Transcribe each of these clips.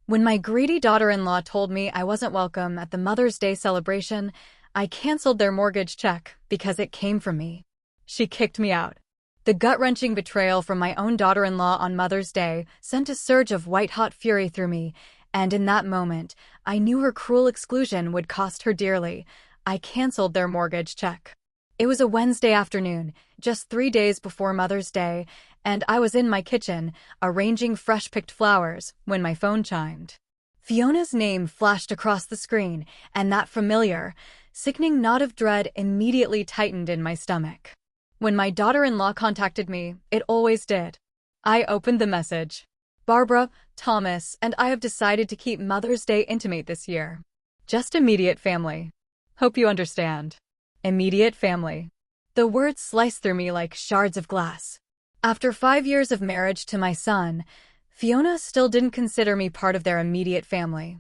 When my greedy daughter-in-law told me I wasn't welcome at the Mother's Day celebration, I canceled their mortgage check because it came from me. She kicked me out. The gut-wrenching betrayal from my own daughter-in-law on Mother's Day sent a surge of white-hot fury through me, and in that moment, I knew her cruel exclusion would cost her dearly. I canceled their mortgage check. It was a Wednesday afternoon, just 3 days before Mother's Day, and I was in my kitchen, arranging fresh-picked flowers, when my phone chimed. Fiona's name flashed across the screen, and that familiar, sickening knot of dread immediately tightened in my stomach. When my daughter-in-law contacted me, it always did. I opened the message. Barbara, Thomas, and I have decided to keep Mother's Day intimate this year. Just immediate family. Hope you understand. Immediate family. The words sliced through me like shards of glass. After 5 years of marriage to my son, Fiona still didn't consider me part of their immediate family.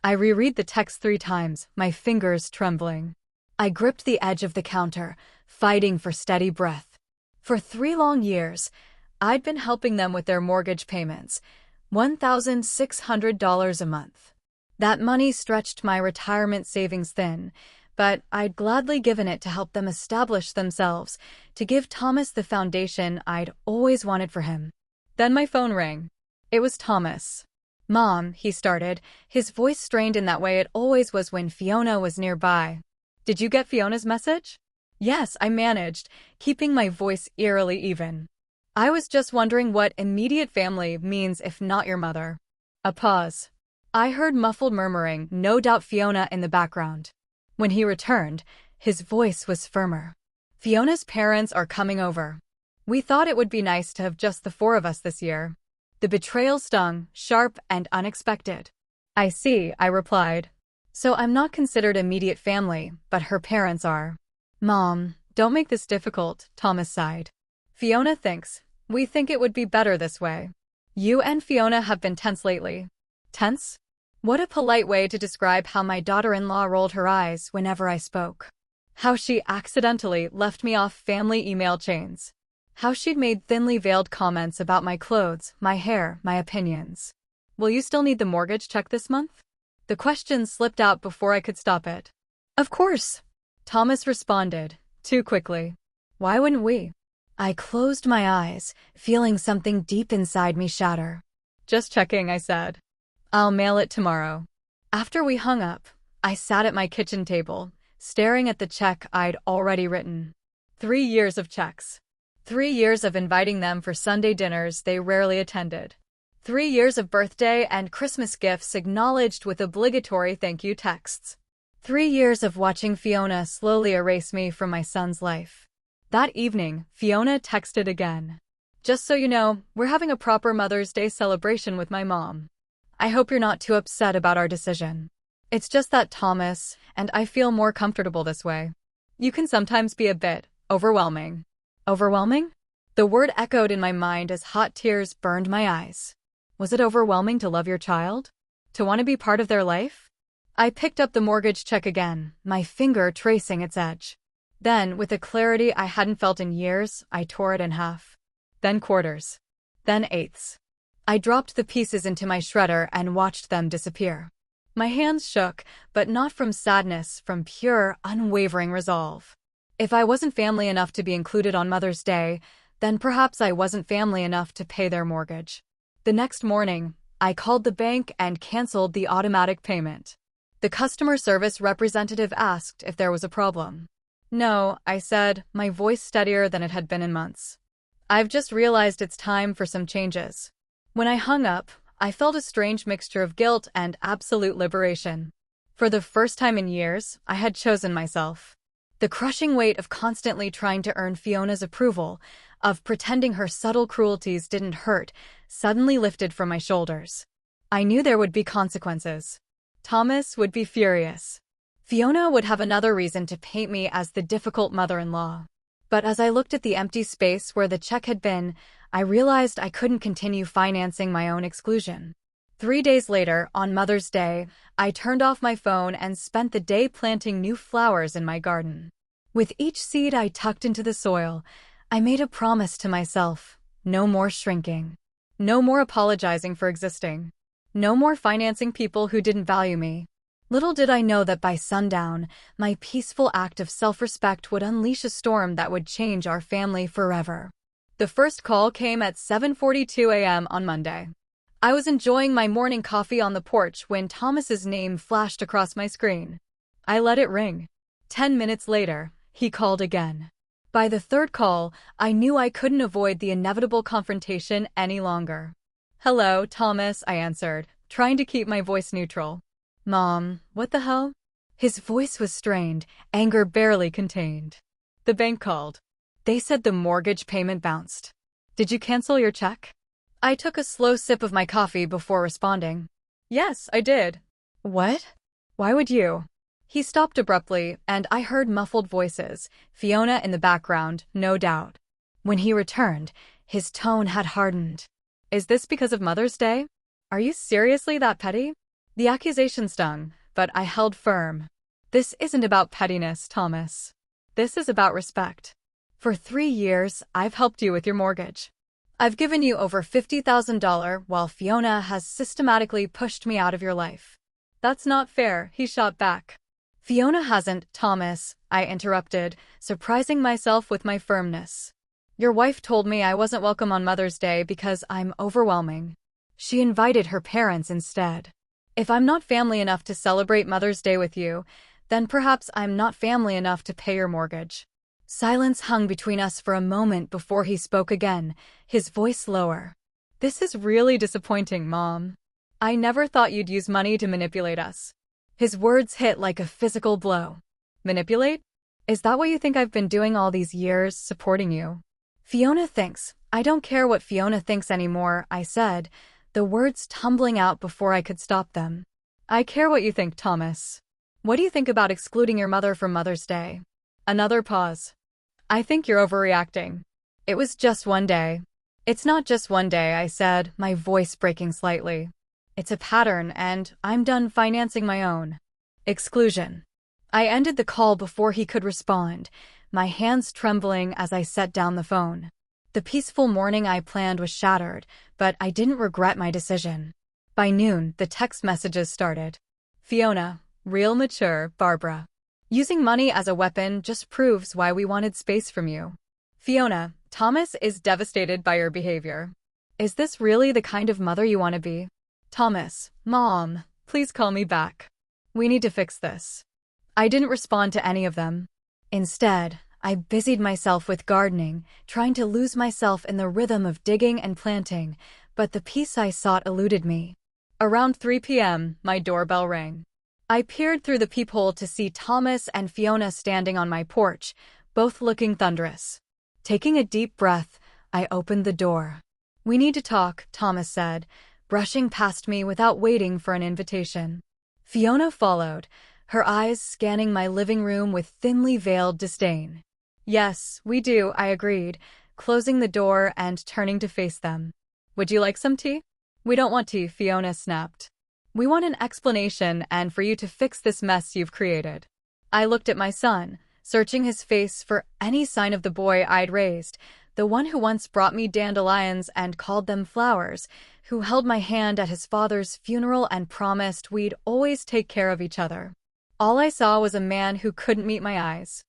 I reread the text 3 times, my fingers trembling. I gripped the edge of the counter, fighting for steady breath. For 3 long years, I'd been helping them with their mortgage payments, $1,600 a month. That money stretched my retirement savings thin, but I'd gladly given it to help them establish themselves, to give Thomas the foundation I'd always wanted for him. Then my phone rang. It was Thomas. "Mom," he started, his voice strained in that way it always was when Fiona was nearby. "Did you get Fiona's message?" "Yes," I managed, keeping my voice eerily even. "I was just wondering what immediate family means if not your mother." A pause. I heard muffled murmuring, no doubt Fiona in the background. When he returned, his voice was firmer. "Fiona's parents are coming over. We thought it would be nice to have just the 4 of us this year." The betrayal stung, sharp and unexpected. "I see," I replied. "So I'm not considered immediate family, but her parents are." "Mom, don't make this difficult," Thomas sighed. "Fiona thinks. We think it would be better this way. You and Fiona have been tense lately." Tense? What a polite way to describe how my daughter-in-law rolled her eyes whenever I spoke. How she accidentally left me off family email chains. How she'd made thinly veiled comments about my clothes, my hair, my opinions. "Will you still need the mortgage check this month?" The question slipped out before I could stop it. "Of course," Thomas responded, too quickly. "Why wouldn't we?" I closed my eyes, feeling something deep inside me shatter. "Just checking," I said. "I'll mail it tomorrow." After we hung up, I sat at my kitchen table, staring at the check I'd already written. 3 years of checks. 3 years of inviting them for Sunday dinners they rarely attended. 3 years of birthday and Christmas gifts acknowledged with obligatory thank you texts. 3 years of watching Fiona slowly erase me from my son's life. That evening, Fiona texted again. "Just so you know, we're having a proper Mother's Day celebration with my mom. I hope you're not too upset about our decision. It's just that Thomas and I feel more comfortable this way. You can sometimes be a bit overwhelming." Overwhelming? The word echoed in my mind as hot tears burned my eyes. Was it overwhelming to love your child? To want to be part of their life? I picked up the mortgage check again, my finger tracing its edge. Then, with a clarity I hadn't felt in years, I tore it in half. Then quarters. Then eighths. I dropped the pieces into my shredder and watched them disappear. My hands shook, but not from sadness, from pure, unwavering resolve. If I wasn't family enough to be included on Mother's Day, then perhaps I wasn't family enough to pay their mortgage. The next morning, I called the bank and canceled the automatic payment. The customer service representative asked if there was a problem. "No," I said, my voice steadier than it had been in months. "I've just realized it's time for some changes." When I hung up, I felt a strange mixture of guilt and absolute liberation. For the first time in years, I had chosen myself. The crushing weight of constantly trying to earn Fiona's approval, of pretending her subtle cruelties didn't hurt, suddenly lifted from my shoulders. I knew there would be consequences. Thomas would be furious. Fiona would have another reason to paint me as the difficult mother-in-law. But as I looked at the empty space where the check had been, I realized I couldn't continue financing my own exclusion. 3 days later, on Mother's Day, I turned off my phone and spent the day planting new flowers in my garden. With each seed I tucked into the soil, I made a promise to myself: no more shrinking. No more apologizing for existing. No more financing people who didn't value me. Little did I know that by sundown, my peaceful act of self-respect would unleash a storm that would change our family forever. The first call came at 7:42 a.m. on Monday. I was enjoying my morning coffee on the porch when Thomas's name flashed across my screen. I let it ring. 10 minutes later, he called again. By the third call, I knew I couldn't avoid the inevitable confrontation any longer. "Hello, Thomas," I answered, trying to keep my voice neutral. "Mom, what the hell?" His voice was strained, anger barely contained. "The bank called. They said the mortgage payment bounced. Did you cancel your check?" I took a slow sip of my coffee before responding. "Yes, I did." "What? Why would you?" He stopped abruptly, and I heard muffled voices, Fiona in the background, no doubt. When he returned, his tone had hardened. "Is this because of Mother's Day? Are you seriously that petty?" The accusation stung, but I held firm. "This isn't about pettiness, Thomas. This is about respect. For 3 years, I've helped you with your mortgage. I've given you over $50,000 while Fiona has systematically pushed me out of your life. That's not fair," he shot back. "Fiona hasn't, Thomas," I interrupted, surprising myself with my firmness. "Your wife told me I wasn't welcome on Mother's Day because I'm overwhelming. She invited her parents instead. If I'm not family enough to celebrate Mother's Day with you, then perhaps I'm not family enough to pay your mortgage." Silence hung between us for a moment before he spoke again, his voice lower. "This is really disappointing, Mom. I never thought you'd use money to manipulate us." His words hit like a physical blow. "Manipulate? Is that what you think I've been doing all these years, supporting you?" "Fiona thinks. I don't care what Fiona thinks anymore," I said, the words tumbling out before I could stop them. "I care what you think, Thomas. What do you think about excluding your mother from Mother's Day?" Another pause. "I think you're overreacting. It was just one day." "It's not just one day," I said, my voice breaking slightly. "It's a pattern, and I'm done financing my own exclusion." I ended the call before he could respond, my hands trembling as I set down the phone. The peaceful morning I planned was shattered, but I didn't regret my decision. By noon, the text messages started. "Fiona, real mature, Barbara. Using money as a weapon just proves why we wanted space from you. Fiona, Thomas is devastated by your behavior. Is this really the kind of mother you want to be? Thomas, Mom, please call me back. We need to fix this." I didn't respond to any of them. Instead, I busied myself with gardening, trying to lose myself in the rhythm of digging and planting, but the peace I sought eluded me. Around 3 p.m., my doorbell rang. I peered through the peephole to see Thomas and Fiona standing on my porch, both looking thunderous. Taking a deep breath, I opened the door. "We need to talk," Thomas said, brushing past me without waiting for an invitation. Fiona followed, her eyes scanning my living room with thinly veiled disdain. "Yes, we do," I agreed, closing the door and turning to face them. "Would you like some tea?" "We don't want tea," Fiona snapped. "We want an explanation and for you to fix this mess you've created." I looked at my son, searching his face for any sign of the boy I'd raised, the one who once brought me dandelions and called them flowers, who held my hand at his father's funeral and promised we'd always take care of each other. All I saw was a man who couldn't meet my eyes.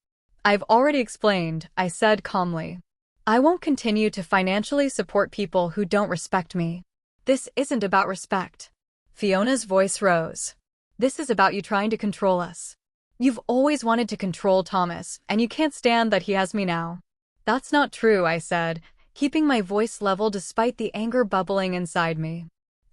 "I've already explained," I said calmly. "I won't continue to financially support people who don't respect me. This isn't about respect." Fiona's voice rose. "This is about you trying to control us. You've always wanted to control Thomas, and you can't stand that he has me now." "That's not true," I said, keeping my voice level despite the anger bubbling inside me.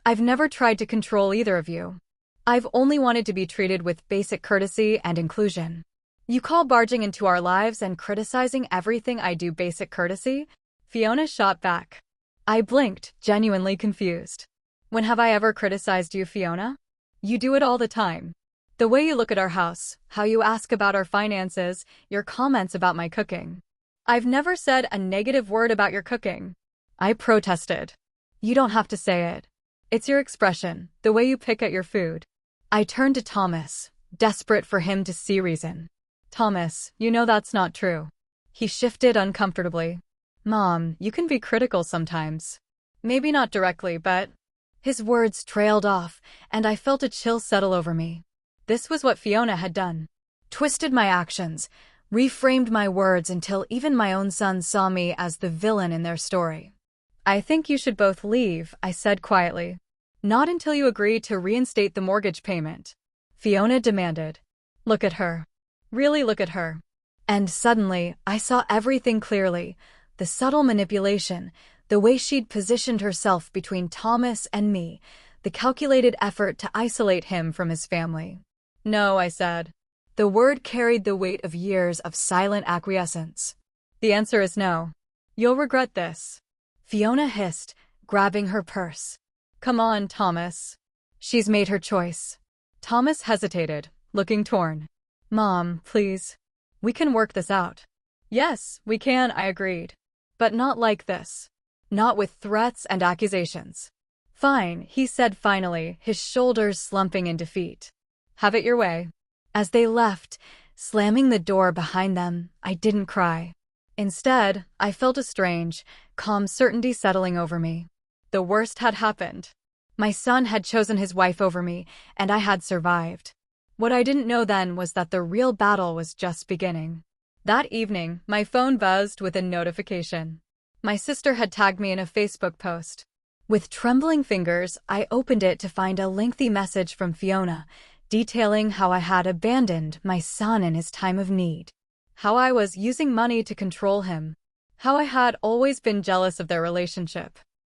"I've never tried to control either of you. I've only wanted to be treated with basic courtesy and inclusion." "You call barging into our lives and criticizing everything I do basic courtesy?" Fiona shot back. I blinked, genuinely confused. "When have I ever criticized you, Fiona? You do it all the time. The way you look at our house, how you ask about our finances, your comments about my cooking. I've never said a negative word about your cooking." I protested. "You don't have to say it. It's your expression, the way you pick at your food." I turned to Thomas, desperate for him to see reason. "Thomas, you know that's not true." He shifted uncomfortably. "Mom, you can be critical sometimes. Maybe not directly, but..." His words trailed off, and I felt a chill settle over me. This was what Fiona had done. Twisted my actions, reframed my words until even my own sons saw me as the villain in their story. I think you should both leave, I said quietly. Not until you agree to reinstate the mortgage payment. Fiona demanded. Look at her. Really look at her. And suddenly, I saw everything clearly. The subtle manipulation, the way she'd positioned herself between Thomas and me, the calculated effort to isolate him from his family. No, I said. The word carried the weight of years of silent acquiescence. The answer is no. You'll regret this. Fiona hissed, grabbing her purse. Come on, Thomas. She's made her choice. Thomas hesitated, looking torn. Mom, please. We can work this out. Yes, we can, I agreed. But not like this. Not with threats and accusations. Fine, he said finally, his shoulders slumping in defeat. Have it your way. As they left, slamming the door behind them, I didn't cry. Instead, I felt a strange, calm certainty settling over me. The worst had happened. My son had chosen his wife over me, and I had survived. What I didn't know then was that the real battle was just beginning. That evening, my phone buzzed with a notification. My sister had tagged me in a Facebook post. With trembling fingers, I opened it to find a lengthy message from Fiona, detailing how I had abandoned my son in his time of need. How I was using money to control him. How I had always been jealous of their relationship.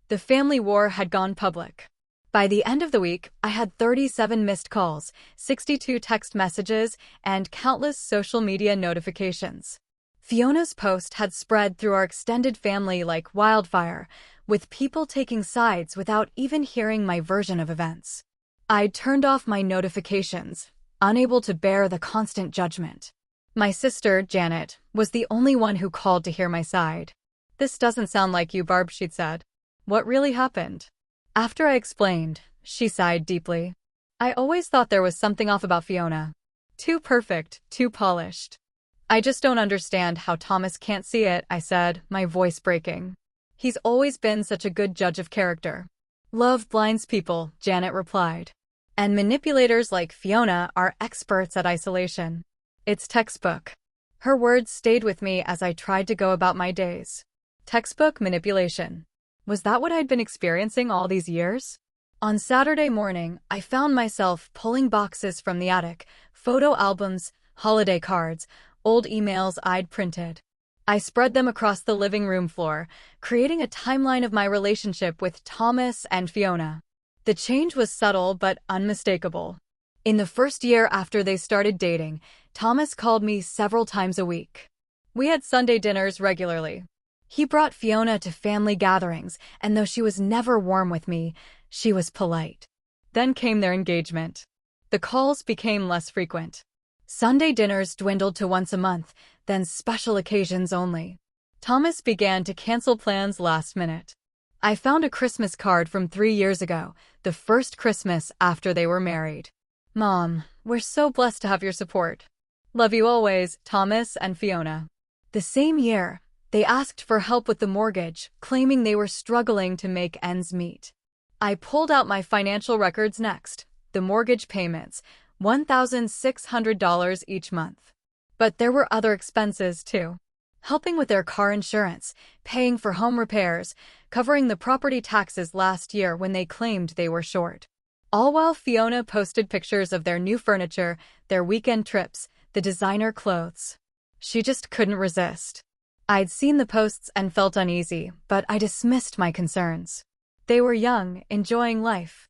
The family war had gone public. By the end of the week, I had 37 missed calls, 62 text messages, and countless social media notifications. Fiona's post had spread through our extended family like wildfire, with people taking sides without even hearing my version of events. I'd turned off my notifications, unable to bear the constant judgment. My sister, Janet, was the only one who called to hear my side. This doesn't sound like you, Barb, she'd said. What really happened? After I explained, she sighed deeply. I always thought there was something off about Fiona. Too perfect, too polished. I just don't understand how Thomas can't see it, I said, my voice breaking. He's always been such a good judge of character. Love blinds people, Janet replied. And manipulators like Fiona are experts at isolation. It's textbook. Her words stayed with me as I tried to go about my days. Textbook manipulation. Was that what I'd been experiencing all these years? On Saturday morning, I found myself pulling boxes from the attic, photo albums, holiday cards, old emails I'd printed. I spread them across the living room floor, creating a timeline of my relationship with Thomas and Fiona. The change was subtle but unmistakable. In the first year after they started dating, Thomas called me several times a week. We had Sunday dinners regularly. He brought Fiona to family gatherings, and though she was never warm with me, she was polite. Then came their engagement. The calls became less frequent. Sunday dinners dwindled to once a month, then special occasions only. Thomas began to cancel plans last minute. I found a Christmas card from 3 years ago, the first Christmas after they were married. Mom, we're so blessed to have your support. Love you always, Thomas and Fiona. The same year, they asked for help with the mortgage, claiming they were struggling to make ends meet. I pulled out my financial records next, the mortgage payments, $1,600 each month. But there were other expenses too. Helping with their car insurance, paying for home repairs, covering the property taxes last year when they claimed they were short. All while Fiona posted pictures of their new furniture, their weekend trips, the designer clothes. She just couldn't resist. I'd seen the posts and felt uneasy, but I dismissed my concerns. They were young, enjoying life.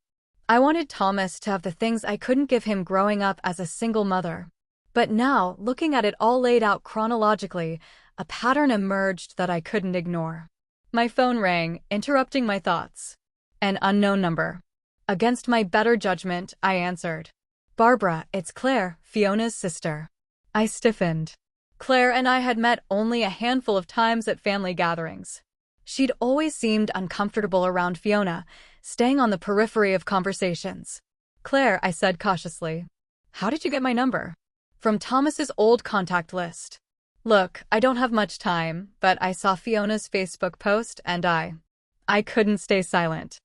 I wanted Thomas to have the things I couldn't give him growing up as a single mother. But now, looking at it all laid out chronologically, a pattern emerged that I couldn't ignore. My phone rang, interrupting my thoughts. An unknown number. Against my better judgment, I answered. Barbara, it's Claire, Fiona's sister. I stiffened. Claire and I had met only a handful of times at family gatherings. She'd always seemed uncomfortable around Fiona, staying on the periphery of conversations. Claire, I said cautiously. How did you get my number? From Thomas's old contact list. Look, I don't have much time, but I saw Fiona's Facebook post and I couldn't stay silent.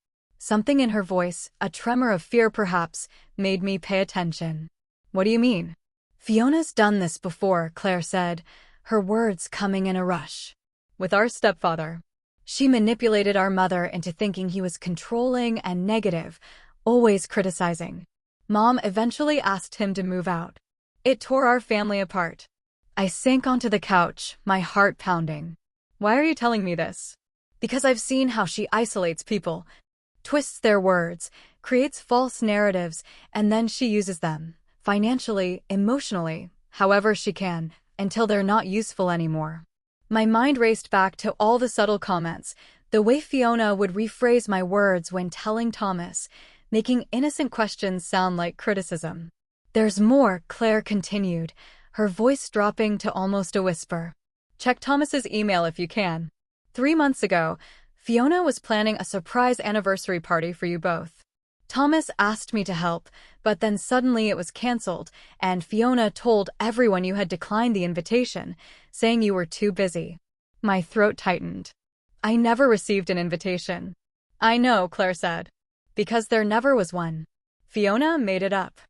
Something in her voice, a tremor of fear perhaps, made me pay attention. What do you mean? Fiona's done this before, Claire said, her words coming in a rush. With our stepfather. She manipulated our mother into thinking he was controlling and negative, always criticizing. Mom eventually asked him to move out. It tore our family apart. I sank onto the couch, my heart pounding. Why are you telling me this? Because I've seen how she isolates people, twists their words, creates false narratives, and then she uses them, financially, emotionally, however she can, until they're not useful anymore. My mind raced back to all the subtle comments, the way Fiona would rephrase my words when telling Thomas, making innocent questions sound like criticism. There's more, Claire continued, her voice dropping to almost a whisper. Check Thomas's email if you can. 3 months ago, Fiona was planning a surprise anniversary party for you both. Thomas asked me to help, but then suddenly it was cancelled, and Fiona told everyone you had declined the invitation, saying you were too busy. My throat tightened. I never received an invitation. I know, Claire said. Because there never was one. Fiona made it up.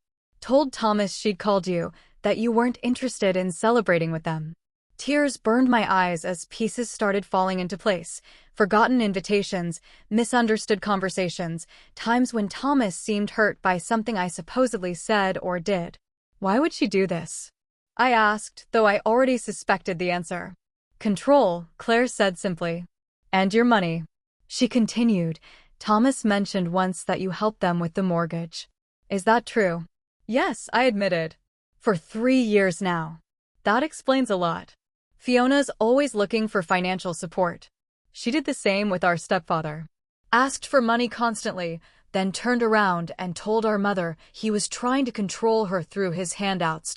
Told Thomas she'd called you, that you weren't interested in celebrating with them. Tears burned my eyes as pieces started falling into place. Forgotten invitations, misunderstood conversations, times when Thomas seemed hurt by something I supposedly said or did. Why would she do this? I asked, though I already suspected the answer. Control, Claire said simply. And your money. She continued, Thomas mentioned once that you helped them with the mortgage. Is that true? Yes, I admitted. For 3 years now. That explains a lot. Fiona's always looking for financial support. She did the same with our stepfather. Asked for money constantly, then turned around and told our mother he was trying to control her through his handouts.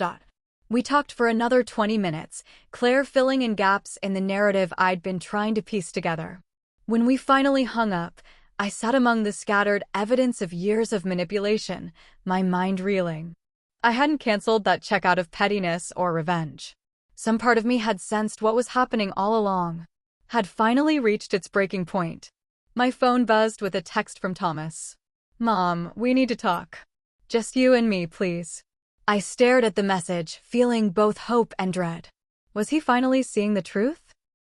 We talked for another 20 minutes, Claire filling in gaps in the narrative I'd been trying to piece together. When we finally hung up, I sat among the scattered evidence of years of manipulation, my mind reeling. I hadn't canceled that check out of pettiness or revenge. Some part of me had sensed what was happening all along. Had finally reached its breaking point. My phone buzzed with a text from Thomas. Mom, we need to talk. Just you and me, please. I stared at the message, feeling both hope and dread. Was he finally seeing the truth?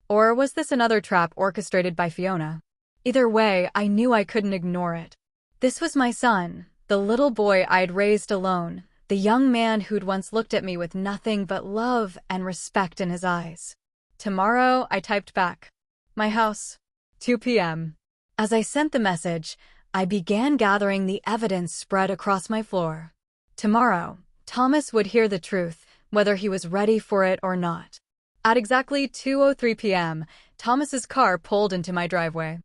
Or was this another trap orchestrated by Fiona? Either way, I knew I couldn't ignore it. This was my son, the little boy I'd raised alone, the young man who'd once looked at me with nothing but love and respect in his eyes. Tomorrow, I typed back. My house. 2 p.m. As I sent the message, I began gathering the evidence spread across my floor. Tomorrow, Thomas would hear the truth, whether he was ready for it or not. At exactly 2:03 p.m., Thomas's car pulled into my driveway.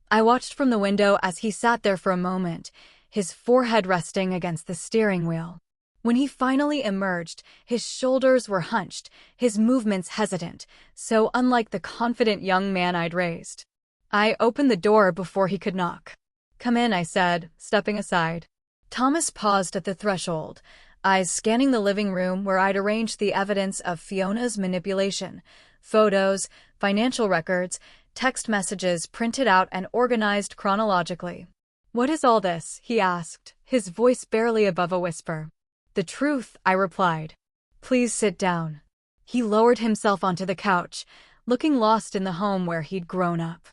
I watched from the window as he sat there for a moment, his forehead resting against the steering wheel. When he finally emerged, his shoulders were hunched, his movements hesitant, so unlike the confident young man I'd raised. I opened the door before he could knock. Come in, I said, stepping aside. Thomas paused at the threshold, eyes scanning the living room where I'd arranged the evidence of Fiona's manipulation, photos, financial records, text messages printed out and organized chronologically. What is all this? He asked, his voice barely above a whisper. The truth, I replied. Please sit down. He lowered himself onto the couch, looking lost in the home where he'd grown up.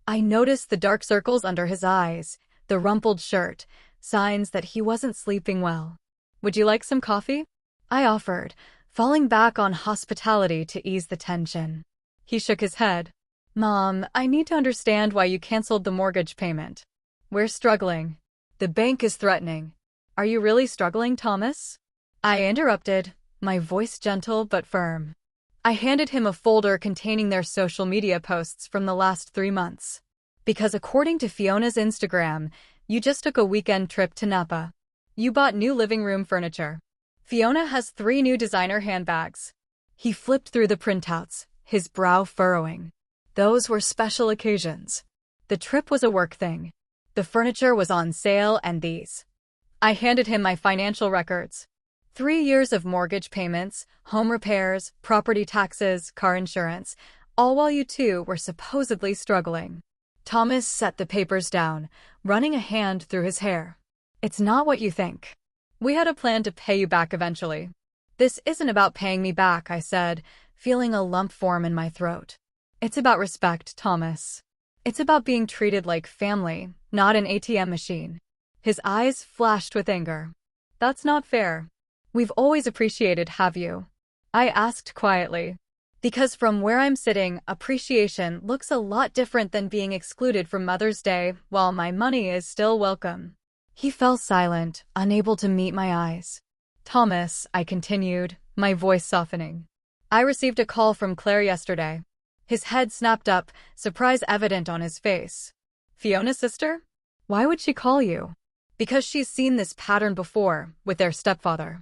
I noticed the dark circles under his eyes, the rumpled shirt, signs that he wasn't sleeping well. Would you like some coffee? I offered, falling back on hospitality to ease the tension. He shook his head. Mom, I need to understand why you canceled the mortgage payment. We're struggling. The bank is threatening. Are you really struggling, Thomas? I interrupted, my voice gentle but firm. I handed him a folder containing their social media posts from the last 3 months. Because according to Fiona's Instagram, you just took a weekend trip to Napa. You bought new living room furniture. Fiona has 3 new designer handbags. He flipped through the printouts, his brow furrowing. Those were special occasions. The trip was a work thing. The furniture was on sale and these. I handed him my financial records. 3 years of mortgage payments, home repairs, property taxes, car insurance, all while you two were supposedly struggling. Thomas set the papers down, running a hand through his hair. It's not what you think. We had a plan to pay you back eventually. This isn't about paying me back, I said, feeling a lump form in my throat. It's about respect, Thomas. It's about being treated like family, not an ATM machine. His eyes flashed with anger. That's not fair. We've always appreciated have you? I asked quietly. Because from where I'm sitting, appreciation looks a lot different than being excluded from Mother's Day while my money is still welcome. He fell silent, unable to meet my eyes. Thomas, I continued, my voice softening. I received a call from Claire yesterday. His head snapped up, surprise evident on his face. Fiona's sister? Why would she call you? Because she's seen this pattern before, with their stepfather.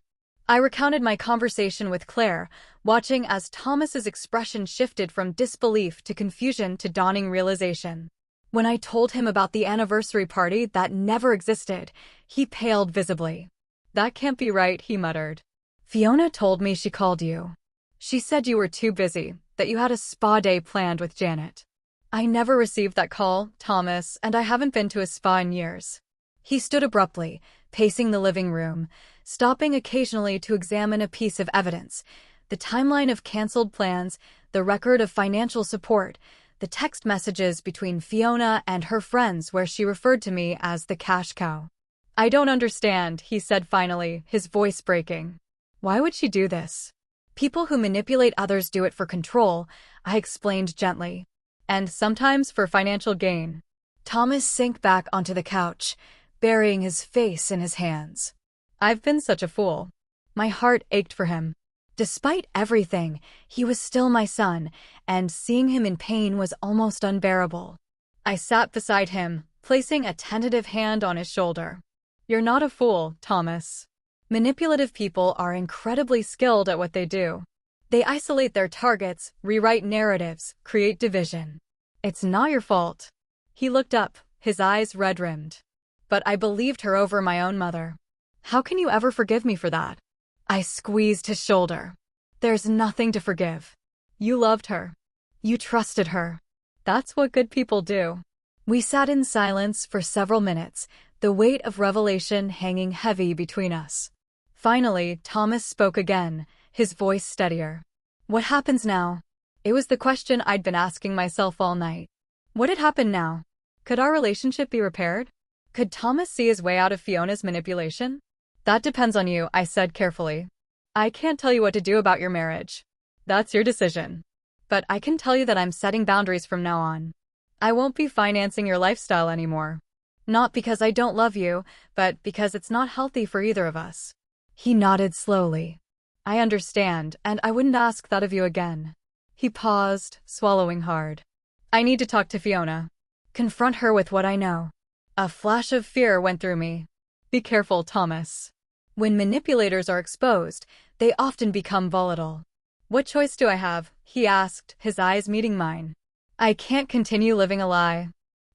I recounted my conversation with Claire, watching as Thomas's expression shifted from disbelief to confusion to dawning realization. When I told him about the anniversary party that never existed, he paled visibly. That can't be right, he muttered. Fiona told me she called you. She said you were too busy, that you had a spa day planned with Janet. I never received that call, Thomas, and I haven't been to a spa in years. He stood abruptly, pacing the living room, stopping occasionally to examine a piece of evidence, the timeline of cancelled plans, the record of financial support, the text messages between Fiona and her friends where she referred to me as the cash cow. I don't understand, he said finally, his voice breaking. Why would she do this? People who manipulate others do it for control, I explained gently. And sometimes for financial gain. Thomas sank back onto the couch, burying his face in his hands. I've been such a fool. My heart ached for him. Despite everything, he was still my son, and seeing him in pain was almost unbearable. I sat beside him, placing a tentative hand on his shoulder. You're not a fool, Thomas. Manipulative people are incredibly skilled at what they do. They isolate their targets, rewrite narratives, create division. It's not your fault. He looked up, his eyes red-rimmed. But I believed her over my own mother. How can you ever forgive me for that? I squeezed his shoulder. There's nothing to forgive. You loved her. You trusted her. That's what good people do. We sat in silence for several minutes, the weight of revelation hanging heavy between us. Finally, Thomas spoke again, his voice steadier. What happens now? It was the question I'd been asking myself all night. What had happened now? Could our relationship be repaired? Could Thomas see his way out of Fiona's manipulation? That depends on you, I said carefully. I can't tell you what to do about your marriage. That's your decision. But I can tell you that I'm setting boundaries from now on. I won't be financing your lifestyle anymore. Not because I don't love you, but because it's not healthy for either of us. He nodded slowly. I understand, and I wouldn't ask that of you again. He paused, swallowing hard. I need to talk to Fiona. Confront her with what I know. A flash of fear went through me. Be careful, Thomas. When manipulators are exposed, they often become volatile. What choice do I have? He asked, his eyes meeting mine. I can't continue living a lie.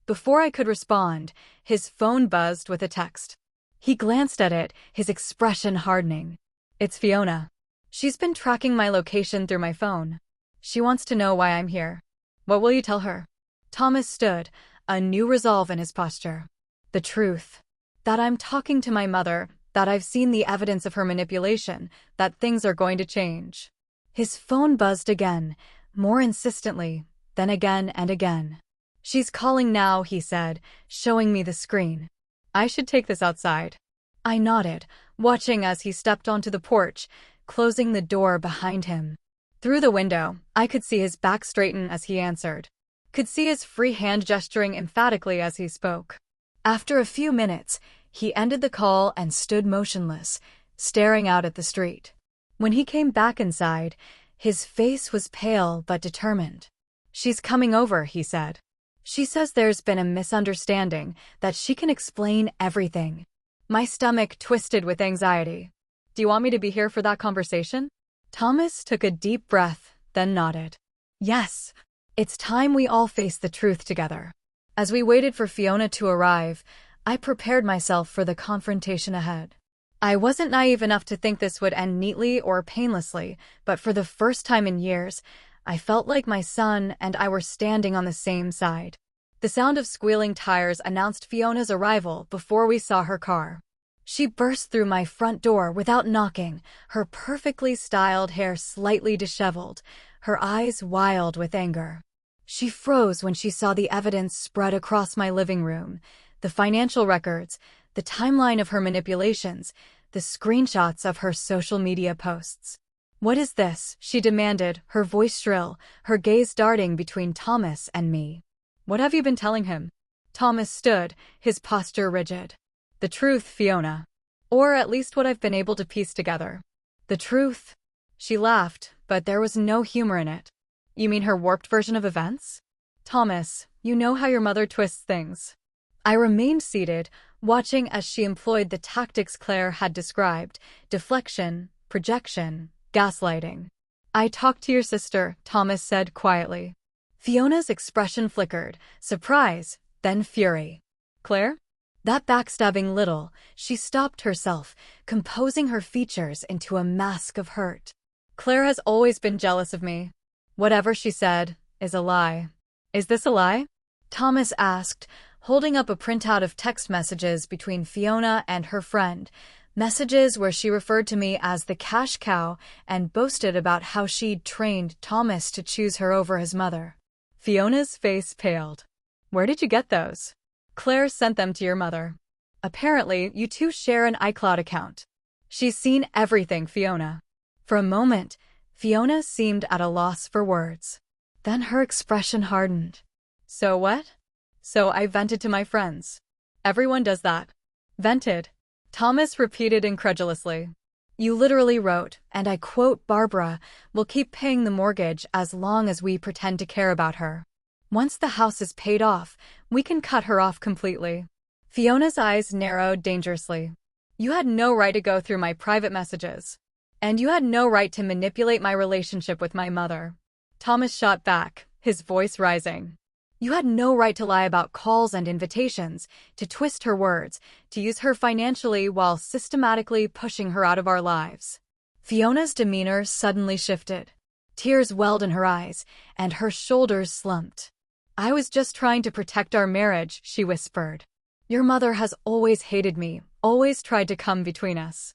Before I could respond, his phone buzzed with a text. He glanced at it, his expression hardening. It's Fiona. She's been tracking my location through my phone. She wants to know why I'm here. What will you tell her? Thomas stood, a new resolve in his posture. The truth. That I'm talking to my mother, that I've seen the evidence of her manipulation, that things are going to change. His phone buzzed again, more insistently, then again and again. She's calling now, he said, showing me the screen. I should take this outside. I nodded, watching as he stepped onto the porch, closing the door behind him. Through the window, I could see his back straighten as he answered. Could see his free hand gesturing emphatically as he spoke. After a few minutes, he ended the call and stood motionless, staring out at the street. When he came back inside, his face was pale but determined. She's coming over, he said. She says there's been a misunderstanding, that she can explain everything. My stomach twisted with anxiety. Do you want me to be here for that conversation? Thomas took a deep breath, then nodded. Yes. It's time we all face the truth together. As we waited for Fiona to arrive, I prepared myself for the confrontation ahead. I wasn't naive enough to think this would end neatly or painlessly, but for the first time in years, I felt like my son and I were standing on the same side. The sound of squealing tires announced Fiona's arrival before we saw her car. She burst through my front door without knocking, her perfectly styled hair slightly disheveled, her eyes wild with anger. She froze when she saw the evidence spread across my living room, the financial records, the timeline of her manipulations, the screenshots of her social media posts. "What is this?" she demanded, her voice shrill, her gaze darting between Thomas and me. "What have you been telling him?" Thomas stood, his posture rigid. "The truth, Fiona. Or at least what I've been able to piece together." "The truth?" She laughed, but there was no humor in it. "You mean her warped version of events?" "Thomas, you know how your mother twists things." I remained seated, watching as she employed the tactics Claire had described: deflection, projection, gaslighting. "I talked to your sister," Thomas said quietly. Fiona's expression flickered, surprise, then fury. "Claire?" That backstabbing little, she stopped herself, composing her features into a mask of hurt. "Claire has always been jealous of me. Whatever she said is a lie." "Is this a lie?" Thomas asked, holding up a printout of text messages between Fiona and her friend, messages where she referred to me as the cash cow and boasted about how she'd trained Thomas to choose her over his mother. Fiona's face paled. "Where did you get those?" "Claire sent them to your mother. Apparently, you two share an iCloud account. She's seen everything, Fiona." For a moment, Fiona seemed at a loss for words. Then her expression hardened. "So what?" "So I vented to my friends." "Everyone does that." "Vented?" Thomas repeated incredulously. "You literally wrote, and I quote, 'Barbara will keep paying the mortgage as long as we pretend to care about her. Once the house is paid off, we can cut her off completely.'" Fiona's eyes narrowed dangerously. "You had no right to go through my private messages. And you had no right to manipulate my relationship with my mother." Thomas shot back, his voice rising. "You had no right to lie about calls and invitations, to twist her words, to use her financially while systematically pushing her out of our lives." Fiona's demeanor suddenly shifted. Tears welled in her eyes, and her shoulders slumped. "I was just trying to protect our marriage," she whispered. "Your mother has always hated me, always tried to come between us."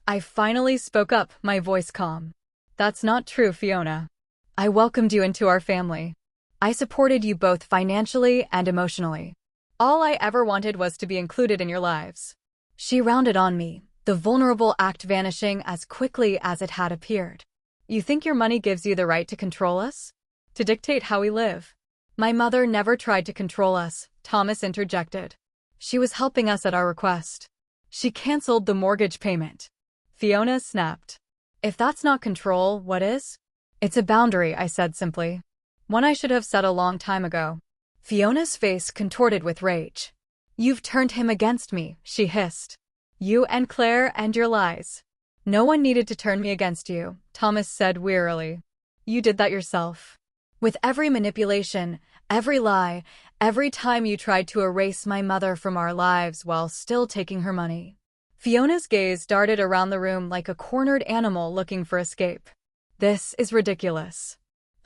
I finally spoke up, my voice calm. "That's not true, Fiona. I welcomed you into our family. I supported you both financially and emotionally. All I ever wanted was to be included in your lives." She rounded on me, the vulnerable act vanishing as quickly as it had appeared. "You think your money gives you the right to control us? To dictate how we live?" "My mother never tried to control us," Thomas interjected. "She was helping us at our request. She canceled the mortgage payment." Fiona snapped. "If that's not control, what is?" "It's a boundary," I said simply. "One I should have set a long time ago." Fiona's face contorted with rage. "You've turned him against me," she hissed. "You and Claire and your lies." "No one needed to turn me against you," Thomas said wearily. "You did that yourself. With every manipulation, every lie, every time you tried to erase my mother from our lives while still taking her money." Fiona's gaze darted around the room like a cornered animal looking for escape. "This is ridiculous.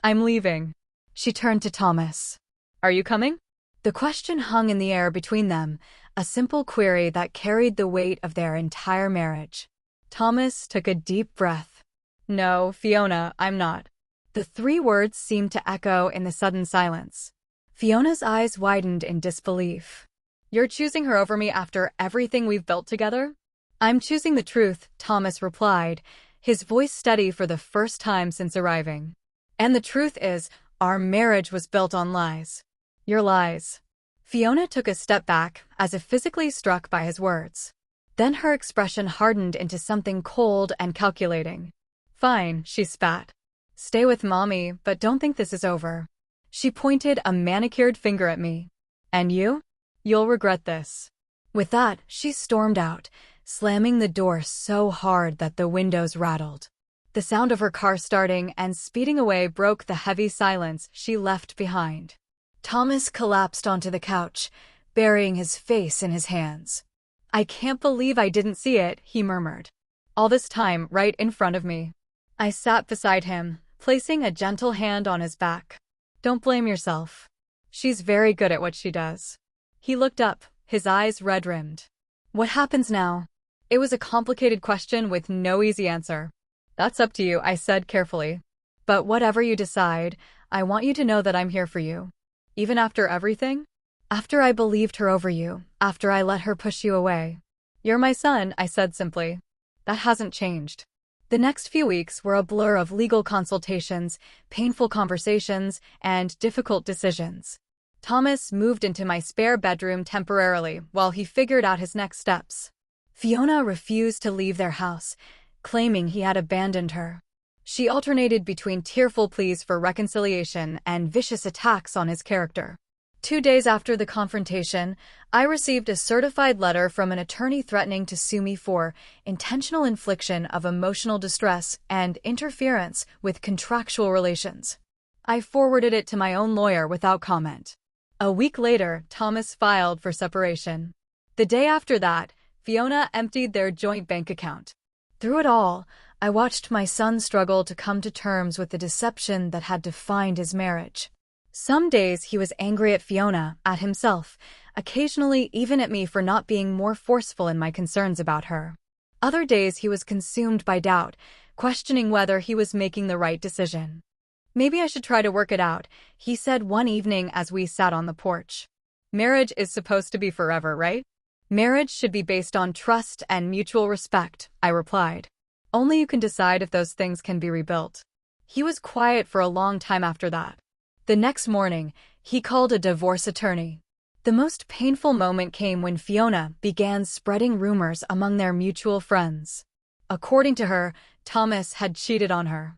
I'm leaving." She turned to Thomas. "Are you coming?" The question hung in the air between them, a simple query that carried the weight of their entire marriage. Thomas took a deep breath. "No, Fiona, I'm not." The three words seemed to echo in the sudden silence. Fiona's eyes widened in disbelief. "You're choosing her over me after everything we've built together?" "I'm choosing the truth," Thomas replied, his voice steady for the first time since arriving. "And the truth is, our marriage was built on lies. Your lies." Fiona took a step back, as if physically struck by his words. Then her expression hardened into something cold and calculating. "Fine," she spat. "Stay with Mommy, but don't think this is over." She pointed a manicured finger at me. "And you? You'll regret this." With that, she stormed out, slamming the door so hard that the windows rattled. The sound of her car starting and speeding away broke the heavy silence she left behind. Thomas collapsed onto the couch, burying his face in his hands. "I can't believe I didn't see it," he murmured. "All this time, right in front of me." I sat beside him, placing a gentle hand on his back. "Don't blame yourself." She's very good at what she does. He looked up, his eyes red-rimmed. What happens now? It was a complicated question with no easy answer. That's up to you, I said carefully. But whatever you decide, I want you to know that I'm here for you. Even after everything? After I believed her over you, after I let her push you away. You're my son, I said simply. That hasn't changed. The next few weeks were a blur of legal consultations, painful conversations, and difficult decisions. Thomas moved into my spare bedroom temporarily while he figured out his next steps. Fiona refused to leave their house, claiming he had abandoned her. She alternated between tearful pleas for reconciliation and vicious attacks on his character. 2 days after the confrontation, I received a certified letter from an attorney threatening to sue me for intentional infliction of emotional distress and interference with contractual relations. I forwarded it to my own lawyer without comment. A week later, Thomas filed for separation. The day after that, Fiona emptied their joint bank account. Through it all, I watched my son struggle to come to terms with the deception that had defined his marriage. Some days he was angry at Fiona, at himself, occasionally even at me for not being more forceful in my concerns about her. Other days he was consumed by doubt, questioning whether he was making the right decision. Maybe I should try to work it out, he said one evening as we sat on the porch. Marriage is supposed to be forever, right? Marriage should be based on trust and mutual respect, I replied. Only you can decide if those things can be rebuilt. He was quiet for a long time after that. The next morning, he called a divorce attorney. The most painful moment came when Fiona began spreading rumors among their mutual friends. According to her, Thomas had cheated on her.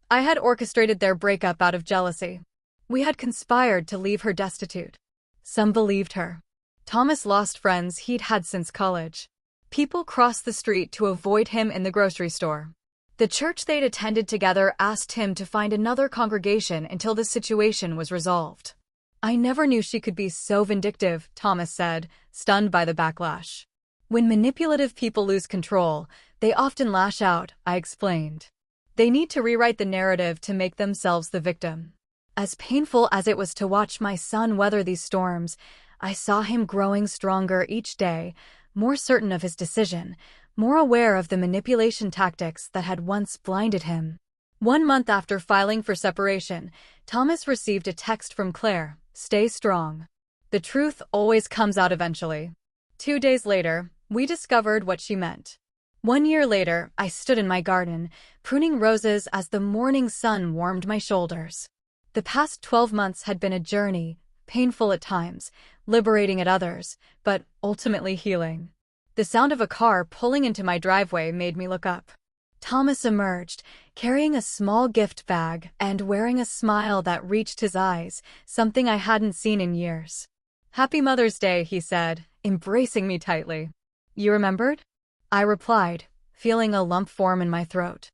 I had orchestrated their breakup out of jealousy. We had conspired to leave her destitute. Some believed her. Thomas lost friends he'd had since college. People crossed the street to avoid him in the grocery store. The church they'd attended together asked him to find another congregation until the situation was resolved. I never knew she could be so vindictive, Thomas said, stunned by the backlash. When manipulative people lose control, they often lash out, I explained. They need to rewrite the narrative to make themselves the victim. As painful as it was to watch my son weather these storms, I saw him growing stronger each day, more certain of his decision, more aware of the manipulation tactics that had once blinded him. 1 month after filing for separation, Thomas received a text from Claire, "Stay strong. The truth always comes out eventually." 2 days later, we discovered what she meant. 1 year later, I stood in my garden, pruning roses as the morning sun warmed my shoulders. The past 12 months had been a journey, painful at times, liberating at others, but ultimately healing. The sound of a car pulling into my driveway made me look up. Thomas emerged, carrying a small gift bag and wearing a smile that reached his eyes, something I hadn't seen in years. "Happy Mother's Day," he said, embracing me tightly. "You remembered?" I replied, feeling a lump form in my throat.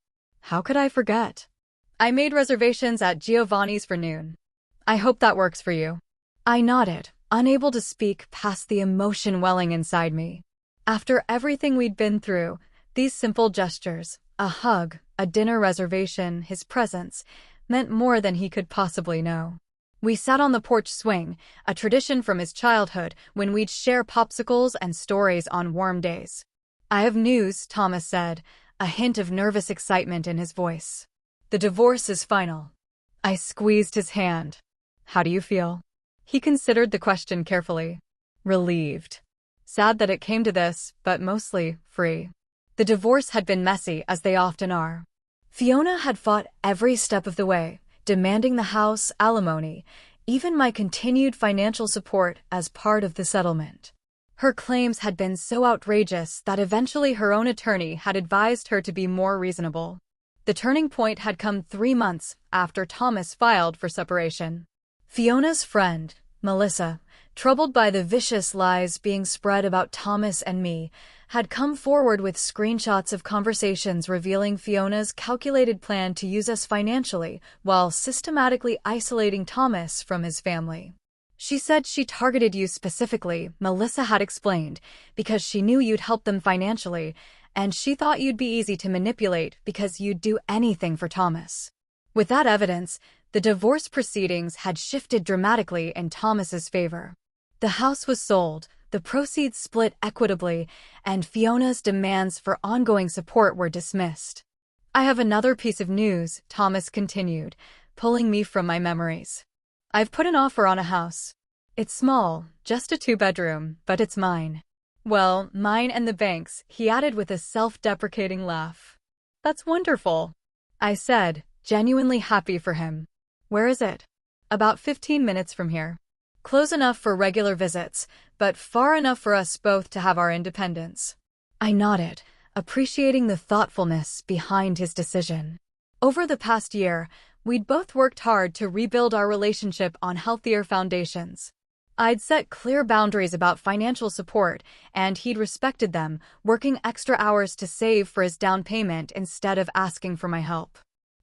How could I forget? "I made reservations at Giovanni's for noon. I hope that works for you." I nodded, unable to speak past the emotion welling inside me. After everything we'd been through, these simple gestures, a hug, a dinner reservation, his presence, meant more than he could possibly know. We sat on the porch swing, a tradition from his childhood when we'd share popsicles and stories on warm days. "I have news," Thomas said, a hint of nervous excitement in his voice. "The divorce is final." I squeezed his hand. "How do you feel?" He considered the question carefully. "Relieved. Sad that it came to this, but mostly free." The divorce had been messy, as they often are. Fiona had fought every step of the way, demanding the house, alimony, even my continued financial support as part of the settlement. Her claims had been so outrageous that eventually her own attorney had advised her to be more reasonable. The turning point had come 3 months after Thomas filed for separation. Fiona's friend, Melissa, troubled by the vicious lies being spread about Thomas and me, had come forward with screenshots of conversations revealing Fiona's calculated plan to use us financially while systematically isolating Thomas from his family. "She said she targeted you specifically," Melissa had explained, "because she knew you'd help them financially, and she thought you'd be easy to manipulate because you'd do anything for Thomas." With that evidence, The divorce proceedings had shifted dramatically in Thomas's favor. The house was sold, the proceeds split equitably, and Fiona's demands for ongoing support were dismissed. "I have another piece of news," Thomas continued, pulling me from my memories. "I've put an offer on a house. It's small, just a 2-bedroom, but it's mine." "Well, mine and the bank's," he added with a self-deprecating laugh. "That's wonderful," I said, genuinely happy for him. "Where is it?" "About 15 minutes from here. Close enough for regular visits, but far enough for us both to have our independence." I nodded, appreciating the thoughtfulness behind his decision. Over the past year, we'd both worked hard to rebuild our relationship on healthier foundations. I'd set clear boundaries about financial support, and he'd respected them, working extra hours to save for his down payment instead of asking for my help.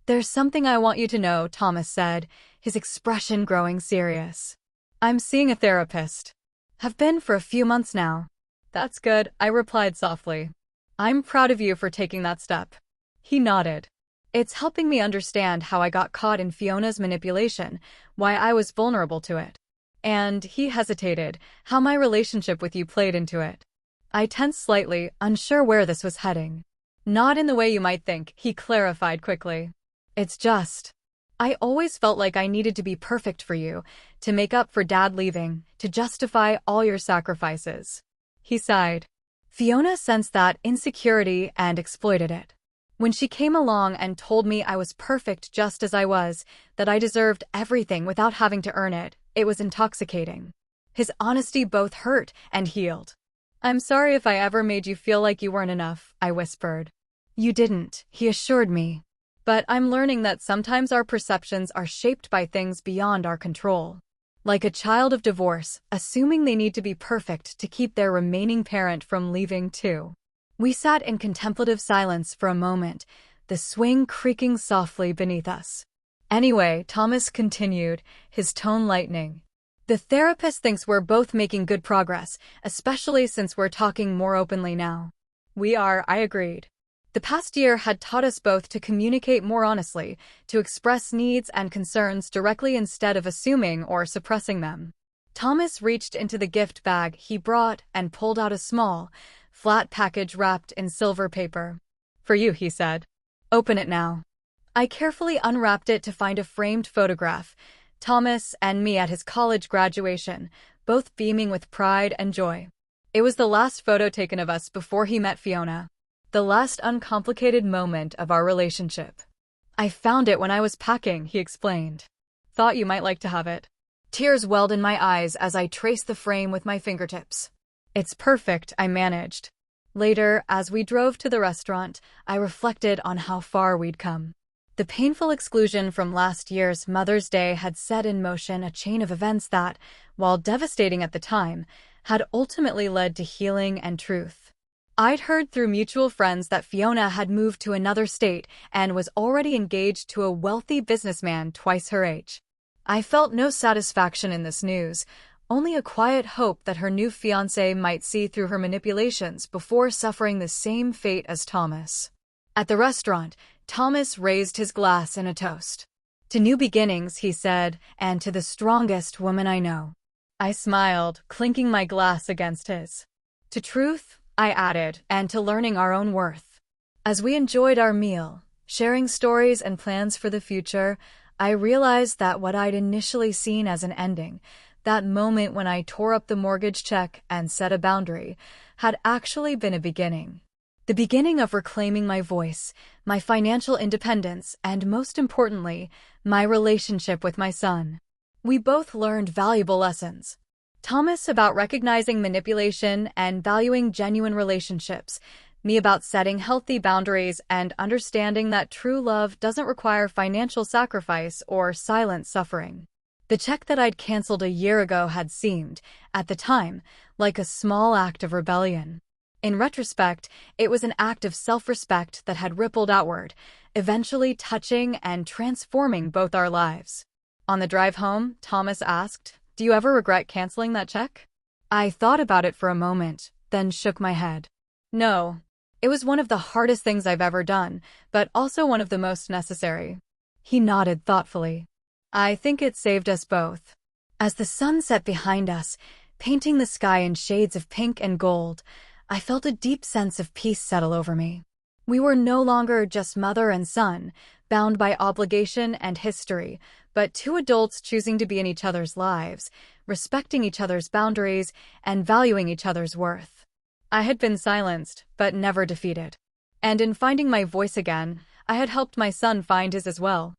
"There's something I want you to know," Thomas said, his expression growing serious. "I'm seeing a therapist. Have been for a few months now." "That's good," I replied softly. "I'm proud of you for taking that step." He nodded. "It's helping me understand how I got caught in Fiona's manipulation, why I was vulnerable to it." And he hesitated, "how my relationship with you played into it." I tensed slightly, unsure where this was heading. "Not in the way you might think," he clarified quickly. "It's just, I always felt like I needed to be perfect for you, to make up for Dad leaving, to justify all your sacrifices." He sighed. "Fiona sensed that insecurity and exploited it. When she came along and told me I was perfect just as I was, that I deserved everything without having to earn it, it was intoxicating." His honesty both hurt and healed. "I'm sorry if I ever made you feel like you weren't enough," I whispered. "You didn't," he assured me. "But I'm learning that sometimes our perceptions are shaped by things beyond our control. Like a child of divorce, assuming they need to be perfect to keep their remaining parent from leaving too." We sat in contemplative silence for a moment, the swing creaking softly beneath us. "Anyway," Thomas continued, his tone lightening, "the therapist thinks we're both making good progress, especially since we're talking more openly now." "We are," I agreed. "The past year had taught us both to communicate more honestly, to express needs and concerns directly instead of assuming or suppressing them." Thomas reached into the gift bag he brought and pulled out a small, flat package wrapped in silver paper. "For you," he said. "Open it now." I carefully unwrapped it to find a framed photograph, Thomas and me at his college graduation, both beaming with pride and joy. It was the last photo taken of us before he met Fiona. The last uncomplicated moment of our relationship. "I found it when I was packing," he explained. "Thought you might like to have it." Tears welled in my eyes as I traced the frame with my fingertips. "It's perfect," I managed. Later, as we drove to the restaurant, I reflected on how far we'd come. The painful exclusion from last year's Mother's Day had set in motion a chain of events that, while devastating at the time, had ultimately led to healing and truth. I'd heard through mutual friends that Fiona had moved to another state and was already engaged to a wealthy businessman twice her age. I felt no satisfaction in this news, only a quiet hope that her new fiancé might see through her manipulations before suffering the same fate as Thomas. At the restaurant, Thomas raised his glass in a toast. "To new beginnings," he said, "and to the strongest woman I know." I smiled, clinking my glass against his. "To truth," I added, "and to learning our own worth." As we enjoyed our meal, sharing stories and plans for the future, I realized that what I'd initially seen as an ending, that moment when I tore up the mortgage check and set a boundary, had actually been a beginning. The beginning of reclaiming my voice, my financial independence, and most importantly, my relationship with my son. We both learned valuable lessons. Thomas about recognizing manipulation and valuing genuine relationships, me about setting healthy boundaries and understanding that true love doesn't require financial sacrifice or silent suffering. The check that I'd canceled a year ago had seemed, at the time, like a small act of rebellion. In retrospect, it was an act of self-respect that had rippled outward, eventually touching and transforming both our lives. On the drive home, Thomas asked, "Do you ever regret canceling that check?" I thought about it for a moment, then shook my head. "No. It was one of the hardest things I've ever done, but also one of the most necessary." He nodded thoughtfully. I think it saved us both. As the sun set behind us, painting the sky in shades of pink and gold, I felt a deep sense of peace settle over me. We were no longer just mother and son, bound by obligation and history, but two adults choosing to be in each other's lives, respecting each other's boundaries, and valuing each other's worth. I had been silenced, but never defeated. And in finding my voice again, I had helped my son find his as well.